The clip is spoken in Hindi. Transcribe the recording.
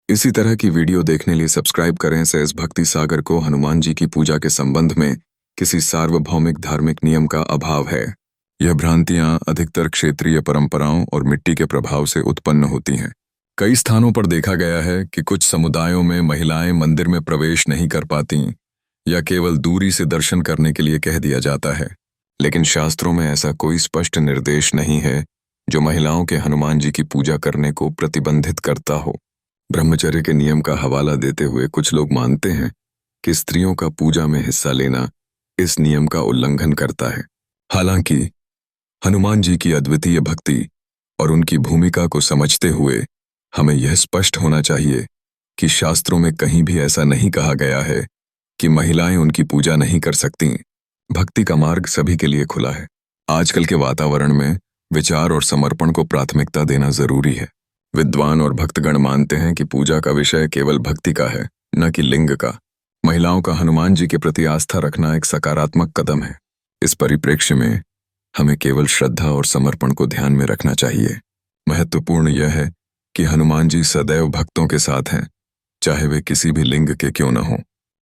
इसी तरह की वीडियो देखने लिए सब्सक्राइब करें। सहज भक्ति सागर को हनुमान जी की पूजा के संबंध में किसी सार्वभौमिक धार्मिक नियम का अभाव है। यह भ्रांतियां अधिकतर क्षेत्रीय परंपराओं और मिट्टी के प्रभाव से उत्पन्न होती हैं। कई स्थानों पर देखा गया है कि कुछ समुदायों में महिलाएं मंदिर में प्रवेश नहीं कर पाती या केवल दूरी से दर्शन करने के लिए कह दिया जाता है, लेकिन शास्त्रों में ऐसा कोई स्पष्ट निर्देश नहीं है जो महिलाओं के हनुमान जी की पूजा करने को प्रतिबंधित करता हो। ब्रह्मचर्य के नियम का हवाला देते हुए कुछ लोग मानते हैं कि स्त्रियों का पूजा में हिस्सा लेना इस नियम का उल्लंघन करता है। हालांकि हनुमान जी की अद्वितीय भक्ति और उनकी भूमिका को समझते हुए हमें यह स्पष्ट होना चाहिए कि शास्त्रों में कहीं भी ऐसा नहीं कहा गया है कि महिलाएं उनकी पूजा नहीं कर सकती। भक्ति का मार्ग सभी के लिए खुला है। आजकल के वातावरण में विचार और समर्पण को प्राथमिकता देना जरूरी है। विद्वान और भक्तगण मानते हैं कि पूजा का विषय केवल भक्ति का है, न कि लिंग का। महिलाओं का हनुमान जी के प्रति आस्था रखना एक सकारात्मक कदम है। इस परिप्रेक्ष्य में हमें केवल श्रद्धा और समर्पण को ध्यान में रखना चाहिए। महत्वपूर्ण यह है कि हनुमान जी सदैव भक्तों के साथ हैं, चाहे वे किसी भी लिंग के क्यों न हों।